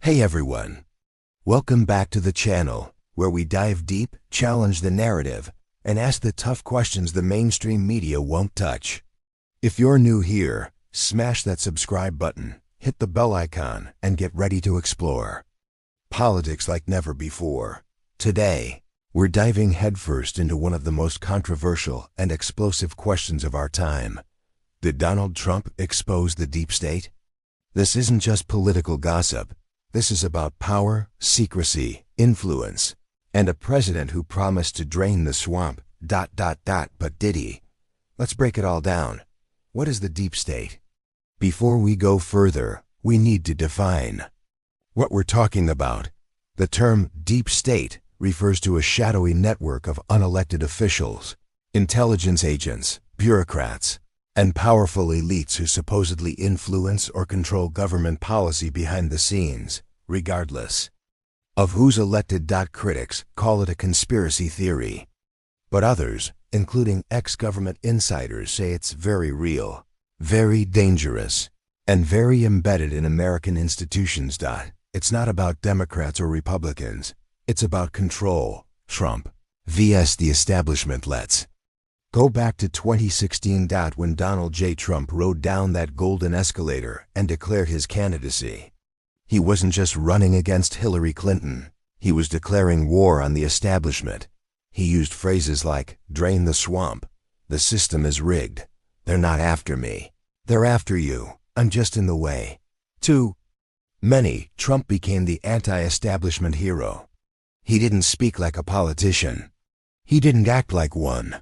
Hey everyone! Welcome back to the channel, where we dive deep, challenge the narrative, and ask the tough questions the mainstream media won't touch. If you're new here, smash that subscribe button, hit the bell icon, and get ready to explore politics like never before. Today, we're diving headfirst into one of the most controversial and explosive questions of our time. Did Donald Trump expose the deep state? This isn't just political gossip. This is about power, secrecy, influence, and a president who promised to drain the swamp, but did he? Let's break it all down. What is the deep state? Before we go further, we need to define what we're talking about. The term deep state refers to a shadowy network of unelected officials, intelligence agents, bureaucrats, and powerful elites who supposedly influence or control government policy behind the scenes, regardless of who's elected. Critics call it a conspiracy theory, but others, including ex-government insiders, say it's very real, very dangerous, and very embedded in American institutions. It's not about Democrats or Republicans. It's about control. Trump vs. the establishment. Let's go back to 2016. When Donald J. Trump rode down that golden escalator and declared his candidacy. He wasn't just running against Hillary Clinton. He was declaring war on the establishment. He used phrases like, "Drain the swamp," "The system is rigged," "They're not after me," "They're after you, I'm just in the way." To many, Trump became the anti-establishment hero. He didn't speak like a politician. He didn't act like one.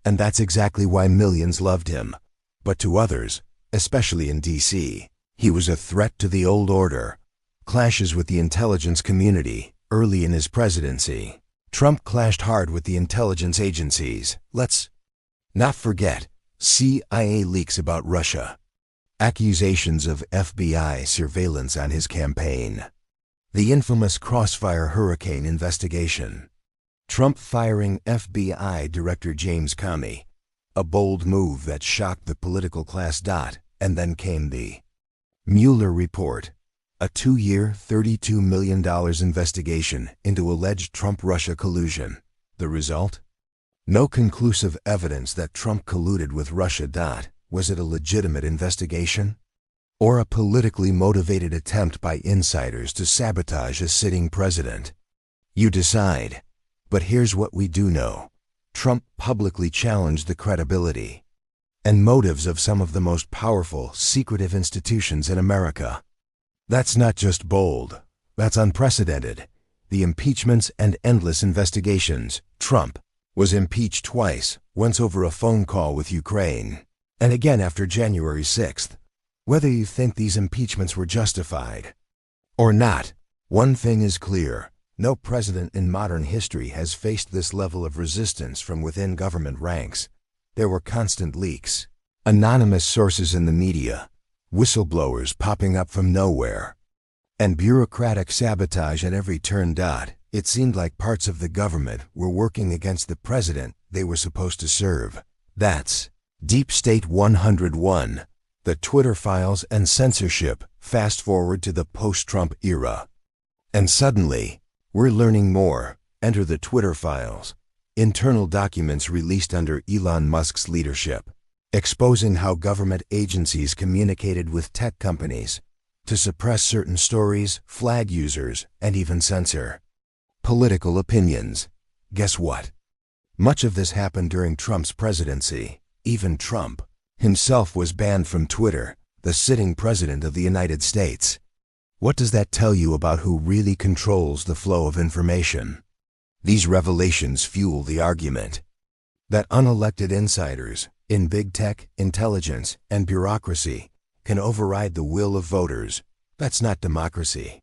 And that's exactly why millions loved him. But to others, especially in D.C., he was a threat to the old order. Clashes with the intelligence community. Early in his presidency, Trump clashed hard with the intelligence agencies. Let's not forget CIA leaks about Russia, accusations of FBI surveillance on his campaign, the infamous Crossfire Hurricane investigation, Trump firing FBI Director James Comey, a bold move that shocked the political class. And then came the Mueller report, a 2-year, $32 million investigation into alleged Trump-Russia collusion. The result? No conclusive evidence that Trump colluded with Russia. Was it a legitimate investigation? Or a politically motivated attempt by insiders to sabotage a sitting president? You decide. But here's what we do know. Trump publicly challenged the credibility and motives of some of the most powerful, secretive institutions in America. That's not just bold. That's unprecedented. The impeachments and endless investigations. Trump was impeached twice, once over a phone call with Ukraine, and again after January 6th. Whether you think these impeachments were justified or not, one thing is clear. No president in modern history has faced this level of resistance from within government ranks. There were constant leaks, anonymous sources in the media, whistleblowers popping up from nowhere, and bureaucratic sabotage at every turn. It seemed like parts of the government were working against the president they were supposed to serve. That's Deep State 101, the Twitter files and censorship. Fast forward to the post-Trump era, and suddenly, we're learning more. Enter the Twitter files, internal documents released under Elon Musk's leadership, exposing how government agencies communicated with tech companies to suppress certain stories, flag users, and even censor political opinions. Guess what? Much of this happened during Trump's presidency. Even Trump himself was banned from Twitter, the sitting president of the United States. What does that tell you about who really controls the flow of information? These revelations fuel the argument that unelected insiders in big tech, intelligence, and bureaucracy can override the will of voters. That's not democracy.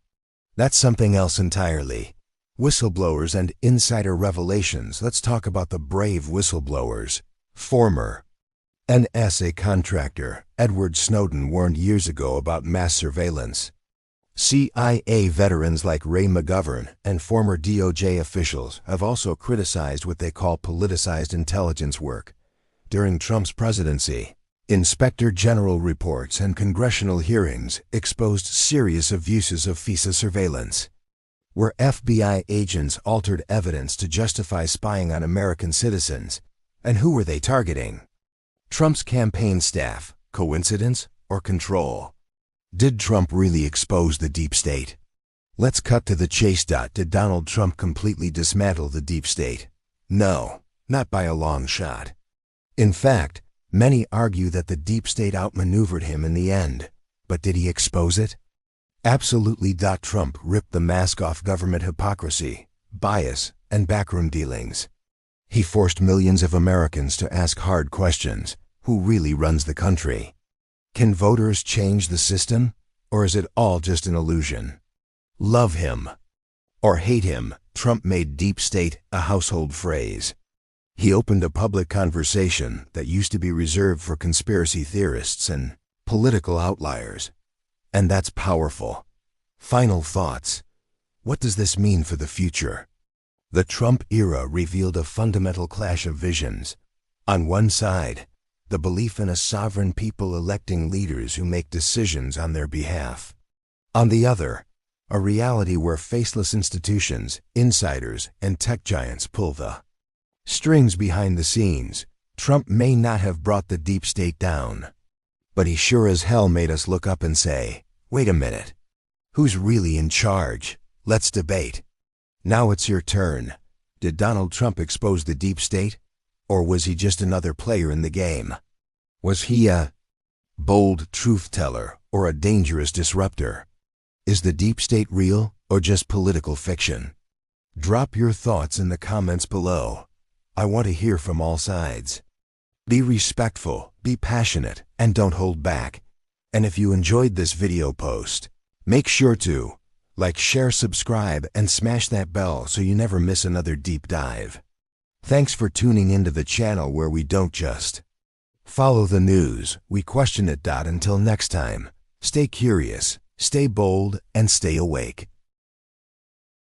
That's something else entirely. Whistleblowers and insider revelations. Let's talk about the brave whistleblowers. Former NSA contractor Edward Snowden warned years ago about mass surveillance. CIA veterans like Ray McGovern and former DOJ officials have also criticized what they call politicized intelligence work during Trump's presidency. Inspector General reports and congressional hearings exposed serious abuses of FISA surveillance, where FBI agents altered evidence to justify spying on American citizens. And who were they targeting? Trump's campaign staff. Coincidence or control? Did Trump really expose the deep state? Let's cut to the chase. Did Donald Trump completely dismantle the deep state? No, not by a long shot. In fact, many argue that the deep state outmaneuvered him in the end. But did he expose it? Absolutely. Trump ripped the mask off government hypocrisy, bias, and backroom dealings. He forced millions of Americans to ask hard questions. Who really runs the country? Can voters change the system, or is it all just an illusion? Love him or hate him, Trump made deep state a household phrase. He opened a public conversation that used to be reserved for conspiracy theorists and political outliers. And that's powerful. Final thoughts. What does this mean for the future? The Trump era revealed a fundamental clash of visions. On one side, the belief in a sovereign people electing leaders who make decisions on their behalf. On the other, a reality where faceless institutions, insiders, and tech giants pull the strings behind the scenes. Trump may not have brought the deep state down, but he sure as hell made us look up and say, wait a minute, who's really in charge? Let's debate. Now it's your turn. Did Donald Trump expose the deep state? Or was he just another player in the game? Was he a bold truth-teller or a dangerous disruptor? Is the deep state real or just political fiction? Drop your thoughts in the comments below. I want to hear from all sides. Be respectful, be passionate, and don't hold back. And if you enjoyed this video post, make sure to like, share, subscribe, and smash that bell so you never miss another deep dive. Thanks for tuning into the channel where we don't just follow the news, we question it. Until next time, stay curious, stay bold, and stay awake.